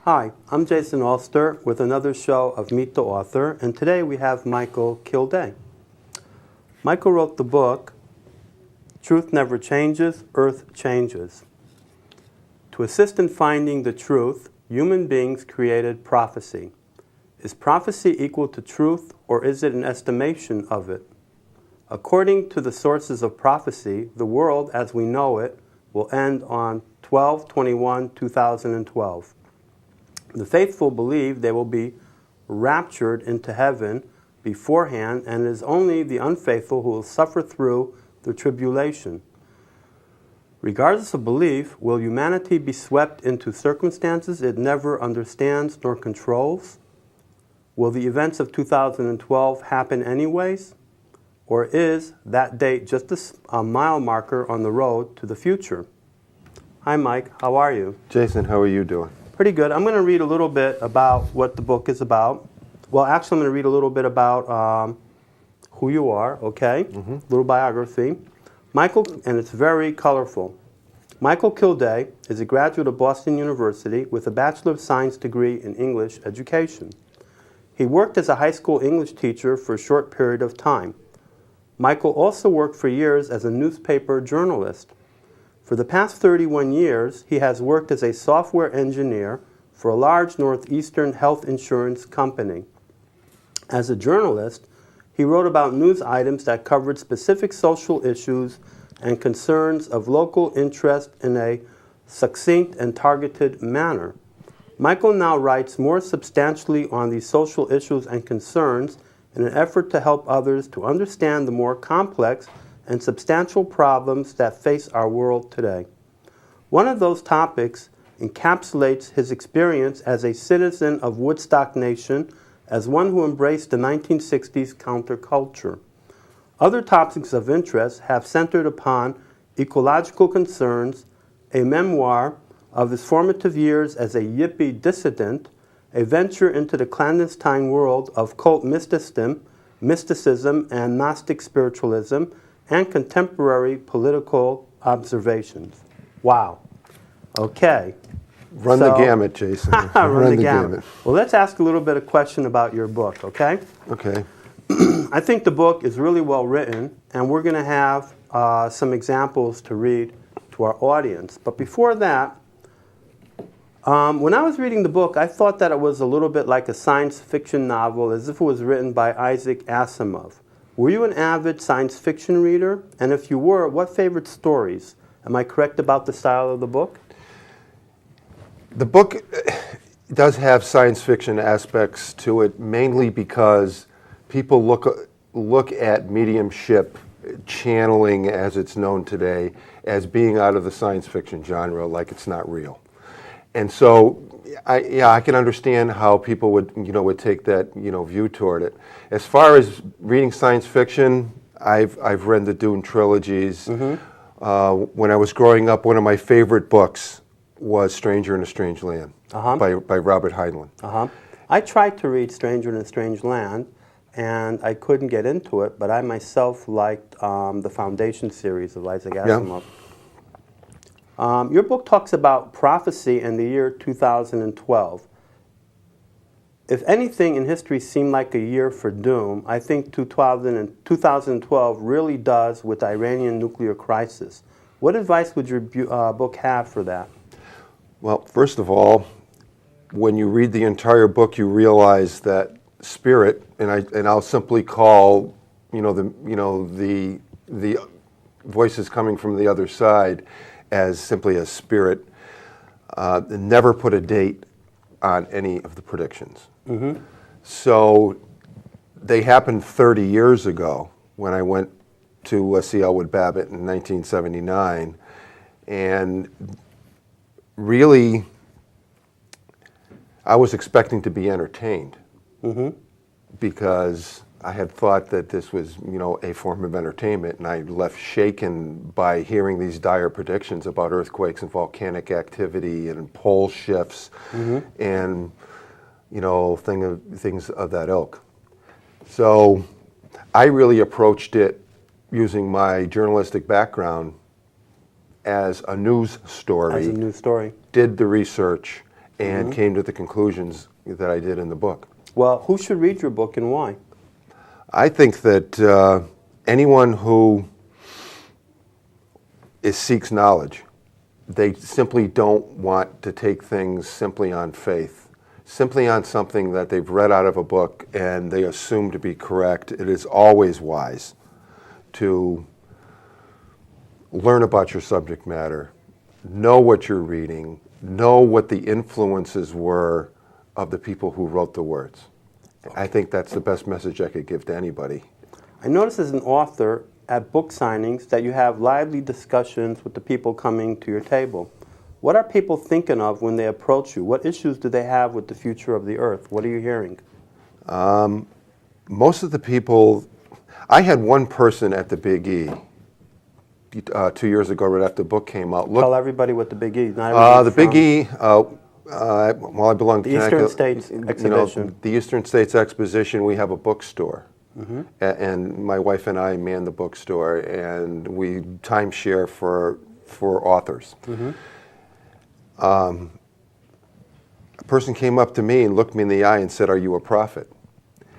Hi, I'm Jason Alster with another show of Meet the Author, and today we have Michael Kilday. Michael wrote the book, Truth Never Changes, Earth Changes. To assist in finding the truth, human beings created prophecy. Is prophecy equal to truth, or is it an estimation of it? According to the sources of prophecy, the world as we know it will end on 12/21/2012. The faithful believe they will be raptured into heaven beforehand, and it is only the unfaithful who will suffer through the tribulation. Regardless of belief, will humanity be swept into circumstances it never understands nor controls? Will the events of 2012 happen anyways? Or is that date just a mile marker on the road to the future? Hi, Mike. How are you? Jason, how are you doing? Pretty good. I'm going to read a little bit about what the book is about. Well, actually, I'm going to read a little bit about who you are, okay? Little biography. Michael, and it's very colorful. Michael Kilday is a graduate of Boston University with a Bachelor of Science degree in English education. He worked as a high school English teacher for a short period of time. Michael also worked for years as a newspaper journalist. For the past 31 years, he has worked as a software engineer for a large northeastern health insurance company. As a journalist, he wrote about news items that covered specific social issues and concerns of local interest in a succinct and targeted manner. Michael now writes more substantially on these social issues and concerns in an effort to help others to understand the more complex and substantial problems that face our world today. One of those topics encapsulates his experience as a citizen of Woodstock Nation, as one who embraced the 1960s counterculture. Other topics of interest have centered upon ecological concerns, a memoir of his formative years as a hippie dissident, a venture into the clandestine world of cult mysticism and Gnostic spiritualism, and contemporary political observations. Wow. Okay. Run the gamut, Jason. Run the gamut. Well, let's ask a little bit of question about your book, okay? Okay. I think the book is really well written, and we're going to have some examples to read to our audience. But before that, when I was reading the book, I thought that it was a little bit like a science fiction novel, as if it was written by Isaac Asimov. Were you an avid science fiction reader? And if you were, what favorite stories? Am I correct about the style of the book? The book does have science fiction aspects to it, mainly because people look at mediumship, channeling as it's known today, as being out of the science fiction genre, like it's not real. And so, I can understand how people would take that view toward it. As far as reading science fiction, I've read the Dune trilogies. When I was growing up, one of my favorite books was Stranger in a Strange Land by Robert Heinlein. I tried to read Stranger in a Strange Land, and I couldn't get into it, but I myself liked the Foundation series of Isaac Asimov. Your book talks about prophecy in the year 2012. If anything in history seemed like a year for doom, I think 2012 really does with the Iranian nuclear crisis. What advice would your book have for that? Well, first of all, when you read the entire book, you realize that spirit, and I'll simply call the voices coming from the other side as simply a spirit, never put a date on any of the predictions. So they happened 30 years ago when I went to see Elwood Babbitt in 1979, and really I was expecting to be entertained because I had thought that this was, a form of entertainment, and I left shaken by hearing these dire predictions about earthquakes and volcanic activity and pole shifts and, things of that ilk. So I really approached it using my journalistic background as a news story. As a news story. Did the research and came to the conclusions that I did in the book. Well, who should read your book and why? I think that anyone who seeks knowledge, they simply don't want to take things simply on faith, simply on something that they've read out of a book and they assume to be correct. It is always wise to learn about your subject matter, know what you're reading, know what the influences were of the people who wrote the words. I think that's the best message I could give to anybody. I notice as an author at book signings that you have lively discussions with the people coming to your table. What are people thinking of when they approach you? What issues do they have with the future of the earth? What are you hearing? Most of the people, I had one person at the Big E 2 years ago, right after the book came out. Tell everybody what the Big E is. The Big E, well, I belong to the Eastern States Exhibition. The Eastern States Exposition, we have a bookstore. And my wife and I man the bookstore, and we timeshare for authors. A person came up to me and looked me in the eye and said, "Are you a prophet?"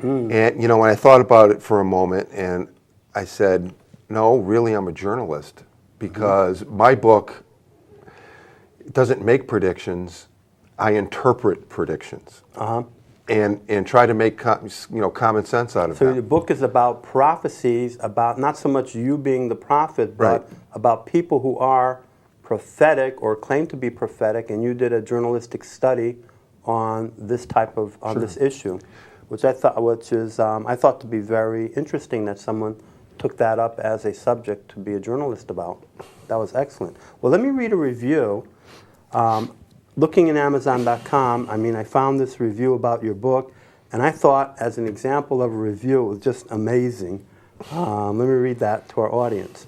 And when I thought about it for a moment, and I said, "No, really, I'm a journalist, because my book doesn't make predictions. I interpret predictions." And try to make common sense out of So them. the book is about prophecies, about not so much you being the prophet, but about people who are prophetic or claim to be prophetic, and you did a journalistic study on this type of this issue, which I thought to be very interesting that someone took that up as a subject to be a journalist about. That was excellent. Well, let me read a review. Looking at Amazon.com, I found this review about your book, and I thought, as an example of a review, it was just amazing. Let me read that to our audience.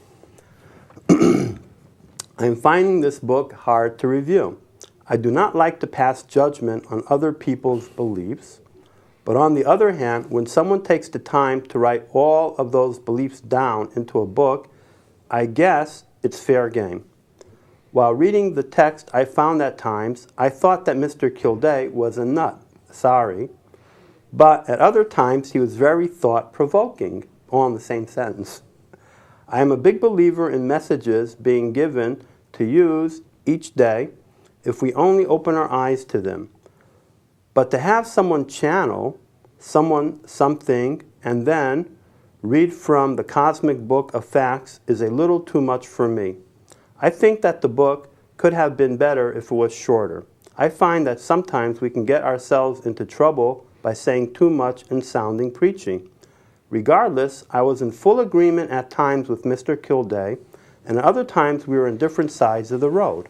I am finding this book hard to review. I do not like to pass judgment on other people's beliefs, but on the other hand, when someone takes the time to write all of those beliefs down into a book, I guess it's fair game. While reading the text, I found at times I thought that Mr. Kilday was a nut. Sorry. But at other times, he was very thought-provoking, all in the same sentence. I am a big believer in messages being given to use each day if we only open our eyes to them. But to have someone channel something and then read from the cosmic book of facts is a little too much for me. I think that the book could have been better if it was shorter. I find that sometimes we can get ourselves into trouble by saying too much and sounding preachy. Regardless, I was in full agreement at times with Mr. Kilday, and at other times we were on different sides of the road.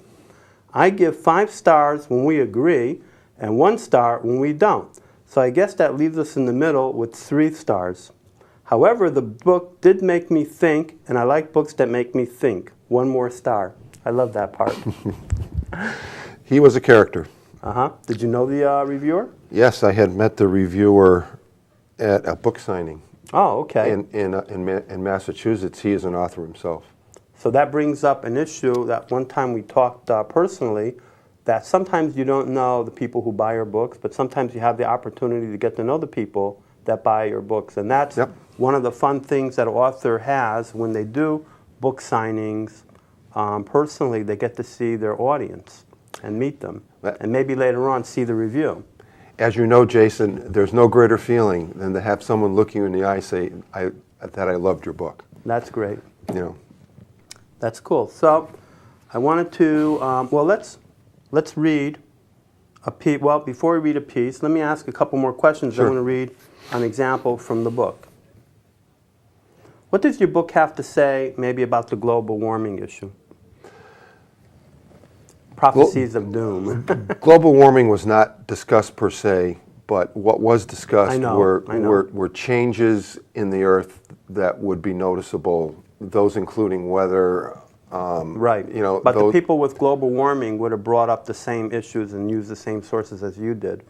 I give 5 stars when we agree, and 1 star when we don't. So I guess that leaves us in the middle with 3 stars. However, the book did make me think, and I like books that make me think. 1 more star. I love that part. He was a character. Did you know the reviewer? Yes, I had met the reviewer at a book signing. Oh, okay. In Massachusetts. He is an author himself. So that brings up an issue that one time we talked personally, that sometimes you don't know the people who buy your books, but sometimes you have the opportunity to get to know the people that buy your books. And that's one of the fun things that an author has when they do book signings. Personally, they get to see their audience and meet them, and maybe later on see the review. As you know, Jason, there's no greater feeling than to have someone look you in the eye say that I loved your book. That's great. That's cool. So I wanted to, let's read a piece. Well, before we read a piece, let me ask a couple more questions. Sure. I want to read an example from the book. What does your book have to say maybe about the global warming issue? Prophecies of doom. Global warming was not discussed per se, but what was discussed were changes in the earth that would be noticeable, those including weather. Right. But the people with global warming would have brought up the same issues and used the same sources as you did.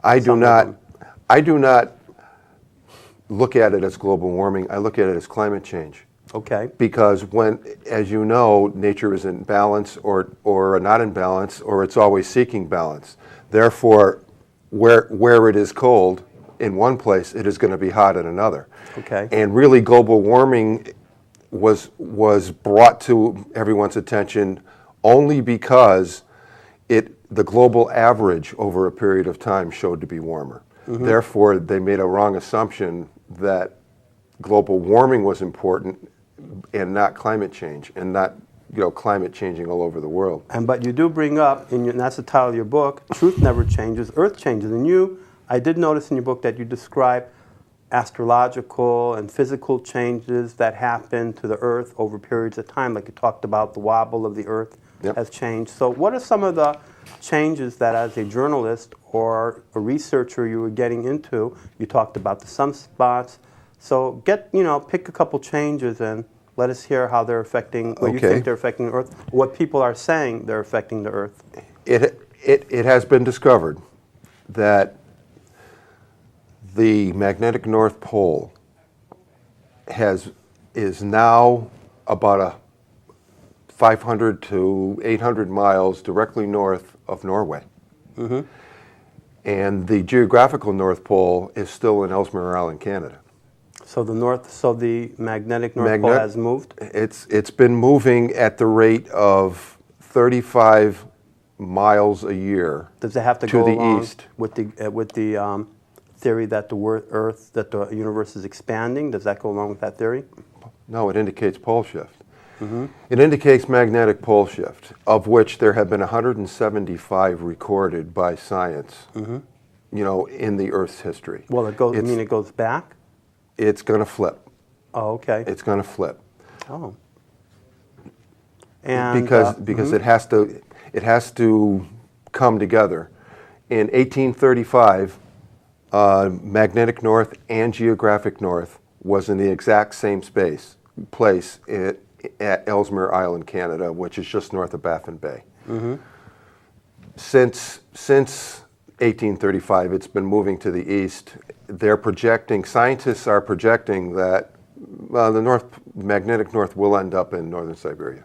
I do not look at it as global warming. I look at it as climate change. Okay. Because when, as you know, nature is in balance or not in balance, or it's always seeking balance. Therefore, where it is cold in one place, it is going to be hot in another. Okay. And really, global warming was brought to everyone's attention only because the global average over a period of time showed to be warmer. Therefore, they made a wrong assumption that global warming was important and not climate change, and not climate changing all over the world. But you do bring up, and that's the title of your book, Truth Never Changes, Earth Changes. And I did notice in your book that you describe astrological and physical changes that happen to the Earth over periods of time. Like you talked about, the wobble of the Earth has changed. So what are some of the changes that as a journalist or a researcher you were getting into? You talked about the sunspots. So pick a couple changes and let us hear how they're affecting, what you think they're affecting the Earth, what people are saying they're affecting the Earth. It has been discovered that the magnetic North Pole is now about 500 to 800 miles directly north of Norway. And the geographical North Pole is still in Ellesmere Island, Canada. So the magnetic North Pole has moved? It's been moving at the rate of 35 miles a year. Does it have to to go the along east with the theory that the universe is expanding? Does that go along with that theory? No, it indicates pole shift. It indicates magnetic pole shift, of which there have been 175 recorded by science, in the Earth's history. Well, it goes back? It's going to flip. Oh, okay. It's going to flip. Oh. And because it has to come together. In 1835, magnetic north and geographic north was in the exact same place at Ellesmere Island, Canada, which is just north of Baffin Bay. Since 1835, it's been moving to the east. Scientists are projecting that the magnetic north will end up in northern Siberia.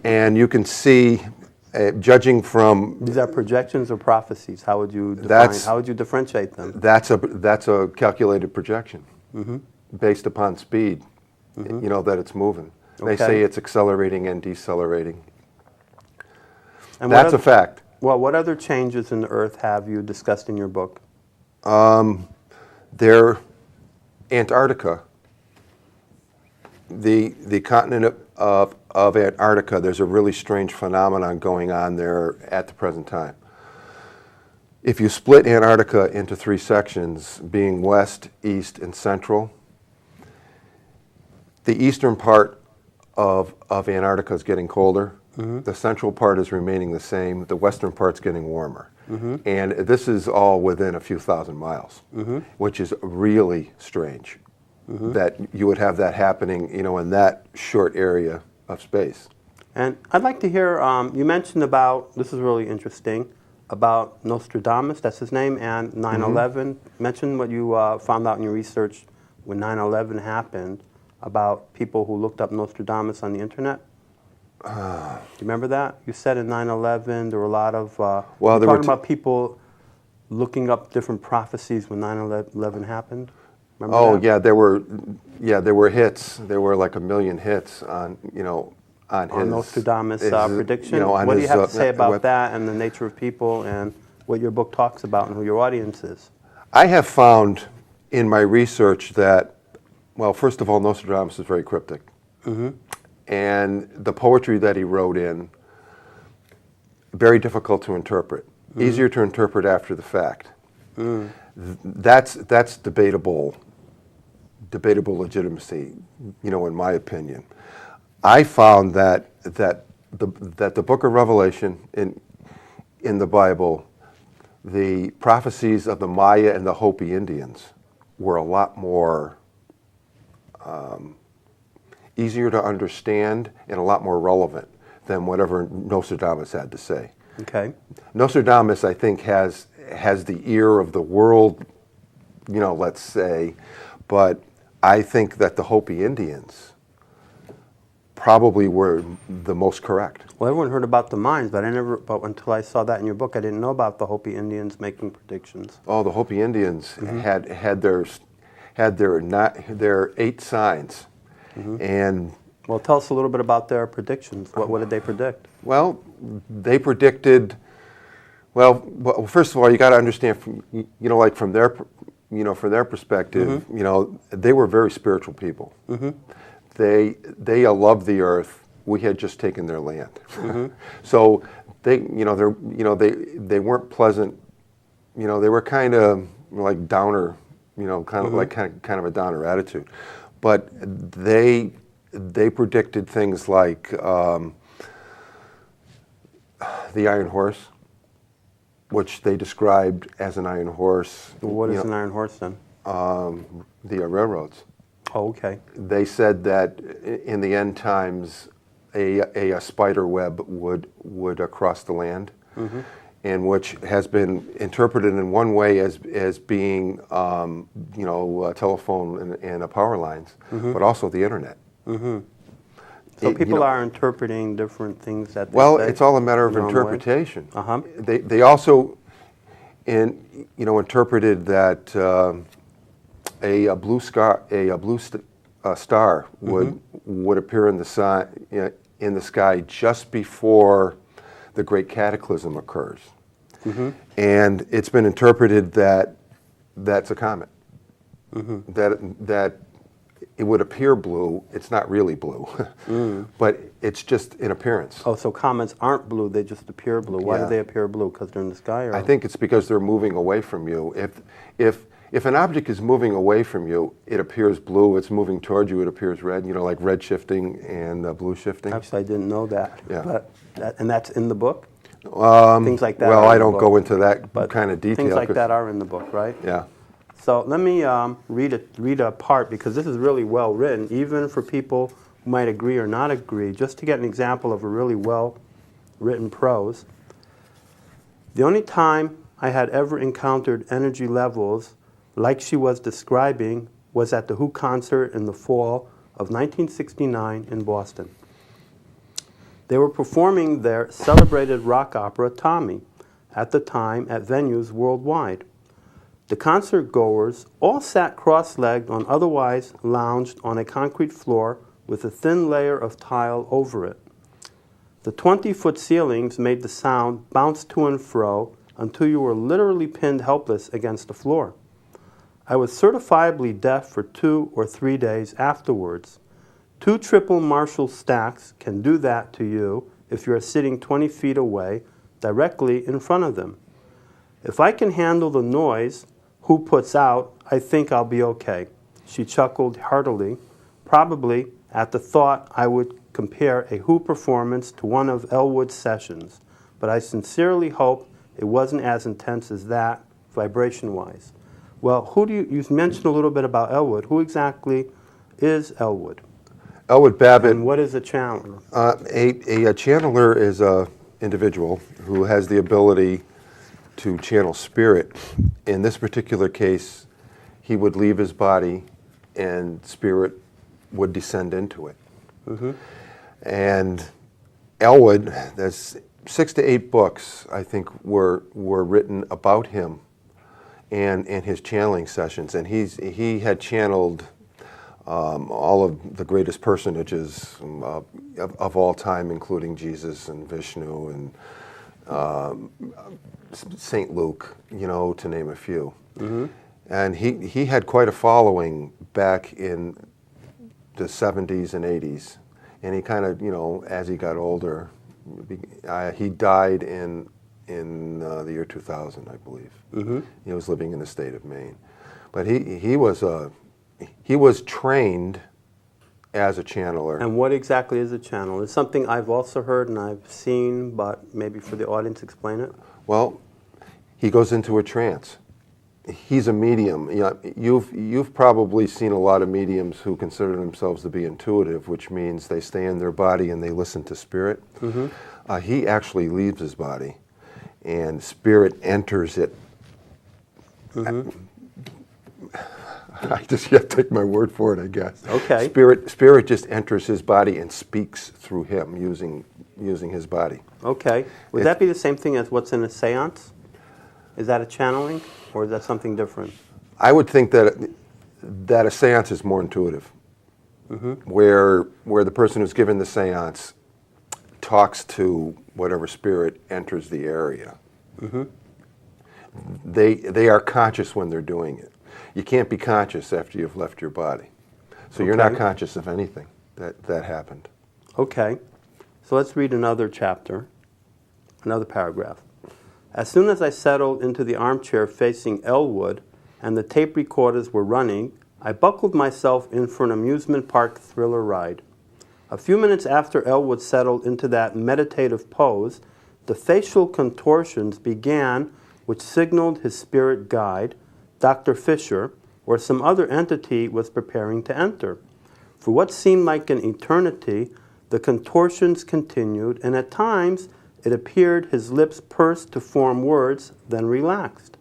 And you can see, judging from... These are projections or prophecies? How would you differentiate them? That's a calculated projection based upon speed, that it's moving. They say it's accelerating and decelerating. And that's a fact. Well, what other changes in the Earth have you discussed in your book? Antarctica, the continent of Antarctica, there's a really strange phenomenon going on there at the present time. If you split Antarctica into 3 sections, being west, east, and central, the eastern part of Antarctica is getting colder. The central part is remaining the same. The western part's getting warmer. And this is all within a few thousand miles, which is really strange that you would have that happening, in that short area of space. And I'd like to hear, you mentioned this is really interesting, about Nostradamus, that's his name, and 9/11. Mention what you found out in your research when 9/11 happened about people who looked up Nostradamus on the internet. Do you remember that? You said in 9/11 there were a lot of, talking about people looking up different prophecies when 9/11 happened. Remember that? There were hits. There were like 1 million hits on Nostradamus prediction. What do you have to say about that and the nature of people and what your book talks about and who your audience is? I have found in my research that, well, first of all, Nostradamus is very cryptic. And the poetry that he wrote in, very difficult to interpret. Easier to interpret after the fact. That's debatable legitimacy, in my opinion. I found that the book of Revelation in the Bible, the prophecies of the Maya and the Hopi Indians were a lot more easier to understand and a lot more relevant than whatever Nostradamus had to say. Okay. Nostradamus, I think, has the ear of the world, let's say, but I think that the Hopi Indians probably were the most correct. Well, everyone heard about the mines, but until I saw that in your book, I didn't know about the Hopi Indians making predictions. Oh, the Hopi Indians had their 8 signs, and Well, tell us a little bit about their predictions. What did they predict? well, they predicted. Well, first of all, you got to understand from their perspective, they were very spiritual people. They loved the earth. We had just taken their land, so they weren't pleasant. They were kind of like downer, kind of a downer attitude, but they predicted things like the Iron Horse, which they described as an iron horse. What is an iron horse then? The railroads. Oh, okay. They said that in the end times, a spider web would cross the land, and which has been interpreted in one way as being a telephone and power lines, but also the internet. So people are interpreting different things that they Well, say it's all a matter of in their own way. interpretation. Uh-huh. They also interpreted that a blue star would appear in the sky just before the great cataclysm occurs, and it's been interpreted that that's a comet. That it would appear blue. It's not really blue, but it's just in appearance. Oh, so comets aren't blue; they just appear blue. Why do they appear blue? Because they're in the sky? Or? I think it's because they're moving away from you. If an object is moving away from you, it appears blue. It's moving toward you, it appears red. Like red shifting and blue shifting. Actually, I didn't know that. Yeah. And that's in the book? Things like that. Well, I don't go into that kind of detail. Things like that are in the book, right? Yeah. So let me read a part, because this is really well written, even for people who might agree or not agree, just to get an example of a really well written prose. The only time I had ever encountered energy levels like she was describing was at the Who concert in the fall of 1969 in Boston. They were performing their celebrated rock opera, Tommy, at the time at venues worldwide. The concert goers all sat cross-legged or otherwise lounged on a concrete floor with a thin layer of tile over it. The 20-foot ceilings made the sound bounce to and fro until you were literally pinned helpless against the floor. I was certifiably deaf for 2 or 3 days afterwards. 2 triple Marshall stacks can do that to you if you are sitting 20 feet away, directly in front of them. If I can handle the noise Who puts out, I think I'll be okay. She chuckled heartily, probably at the thought I would compare a Who performance to one of Elwood's sessions, but I sincerely hope it wasn't as intense as that, vibration-wise. Well, you mentioned a little bit about Elwood. Who exactly is Elwood? Elwood Babbitt. And what is a channeler? A channeler is an individual who has the ability to channel spirit. In this particular case, he would leave his body and spirit would descend into it. And Elwood, there's 6 to 8 books, I think, were written about him and his channeling sessions. And he had channeled all of the greatest personages of all time, including Jesus and Vishnu and St. Luke, to name a few. And he had quite a following back in the 70s and 80s. And he kind of, as he got older, he died in the year 2000, I believe. He was living in the state of Maine. But he was trained as a channeler. And what exactly is a channel? It's something I've also heard and I've seen, but maybe for the audience, explain it. Well, he goes into a trance. He's a medium. You've probably seen a lot of mediums who consider themselves to be intuitive, which means they stay in their body and they listen to spirit. He actually leaves his body, and spirit enters it. I just have to take my word for it, I guess. Okay. Spirit just enters his body and speaks through him using his body. Okay. Would that be the same thing as what's in a seance? Is that a channeling, or is that something different? I would think that a seance is more intuitive, where the person who's given the seance talks to whatever spirit enters the area. They are conscious when they're doing it. You can't be conscious after you've left your body. So you're not conscious of anything that happened. Okay. So let's read another chapter, another paragraph. As soon as I settled into the armchair facing Elwood and the tape recorders were running, I buckled myself in for an amusement park thriller ride. A few minutes after Elwood settled into that meditative pose, the facial contortions began, which signaled his spirit guide, Dr. Fisher, or some other entity was preparing to enter. For what seemed like an eternity, the contortions continued, and at times it appeared his lips pursed to form words, then relaxed.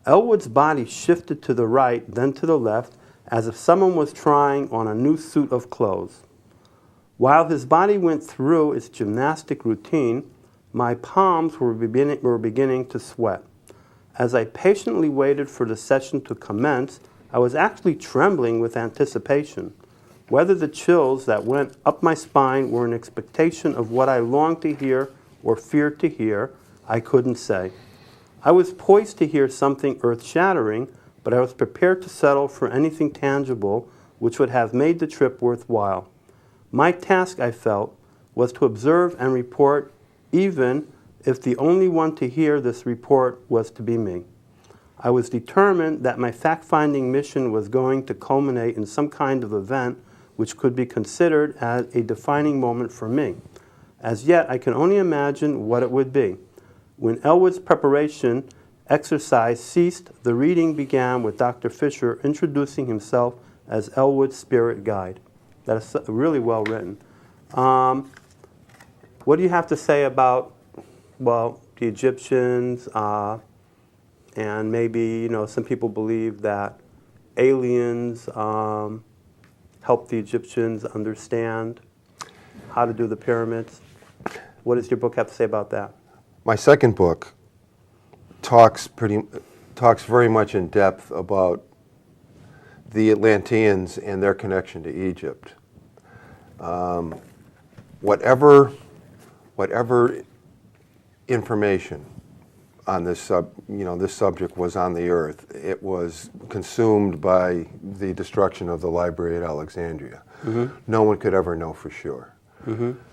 Elwood's body shifted to the right, then to the left, as if someone was trying on a new suit of clothes. While his body went through its gymnastic routine, my palms were beginning to sweat. As I patiently waited for the session to commence, I was actually trembling with anticipation. Whether the chills that went up my spine were an expectation of what I longed to hear or feared to hear, I couldn't say. I was poised to hear something earth-shattering, but I was prepared to settle for anything tangible which would have made the trip worthwhile. My task, I felt, was to observe and report, even if the only one to hear this report was to be me. I was determined that my fact-finding mission was going to culminate in some kind of event which could be considered as a defining moment for me. As yet, I can only imagine what it would be. When Elwood's preparation exercise ceased, the reading began with Dr. Fisher introducing himself as Elwood's spirit guide. That is really well written. What do you have to say about, well, the Egyptians, and maybe, some people believe that aliens helped the Egyptians understand how to do the pyramids? What does your book have to say about that? My second book talks very much in depth about the Atlanteans and their connection to Egypt. Whatever information on this subject was on the earth, it was consumed by the destruction of the library at Alexandria. No one could ever know for sure.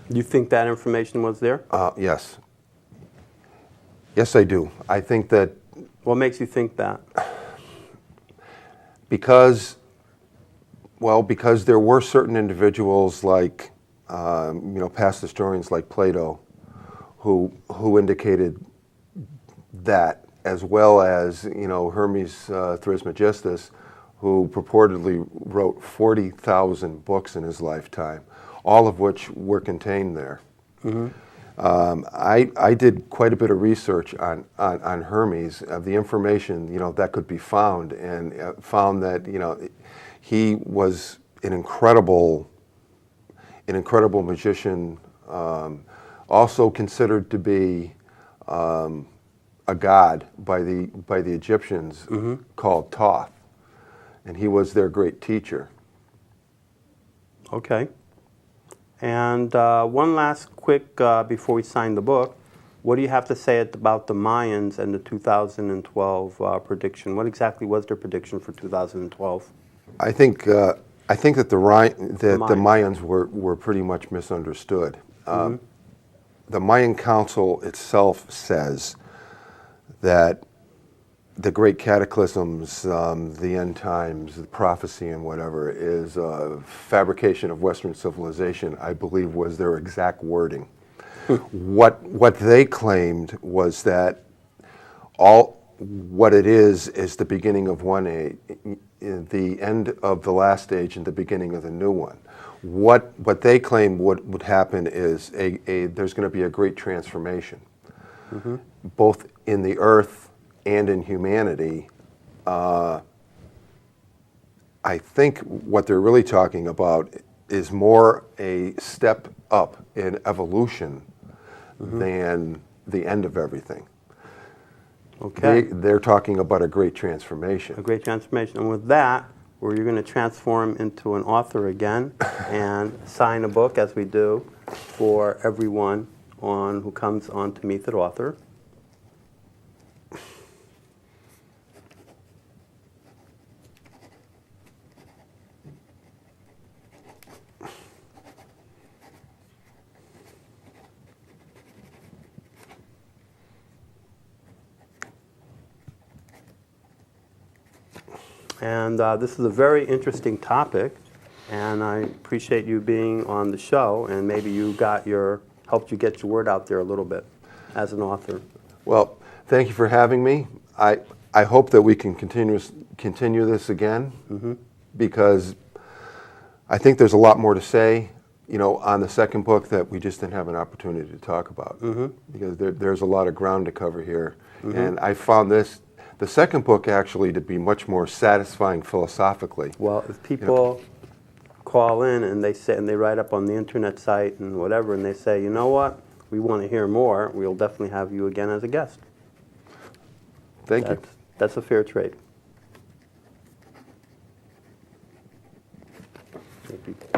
You think that information was there? Yes. Yes, I do. I think that... What makes you think that? Because there were certain individuals like, past historians like Plato, who indicated that, as well as, Hermes Trismegistus, who purportedly wrote 40,000 books in his lifetime, all of which were contained there. I did quite a bit of research on Hermes, of the information that could be found, and found that he was an incredible magician, also considered to be a god by the Egyptians, called Thoth, and he was their great teacher. Okay. And one last quick, before we sign the book, what do you have to say about the Mayans and the 2012 prediction? What exactly was their prediction for 2012? I think that the Mayans were pretty much misunderstood. The Mayan Council itself says that the great cataclysms, the end times, the prophecy and whatever, is a fabrication of Western civilization, I believe was their exact wording. What they claimed was that what it is the beginning of one age, the end of the last age and the beginning of the new one. What they claim would happen is there's going to be a great transformation, both in the earth and in humanity, I think what they're really talking about is more a step up in evolution than the end of everything. Okay. They're talking about a great transformation. A great transformation. And with that, where you're going to transform into an author again and sign a book, as we do for everyone who comes on to meet the author. And this is a very interesting topic, and I appreciate you being on the show, and maybe you helped you get your word out there a little bit as an author. Well, thank you for having me. I hope that we can continue this again, because I think there's a lot more to say, on the second book that we just didn't have an opportunity to talk about, because there's a lot of ground to cover here. And I found the second book actually to be much more satisfying philosophically. Well, if people call in and they write up on the internet site and whatever, and they say, you know what, we want to hear more, we'll definitely have you again as a guest. Thank you. That's a fair trade. Thank you.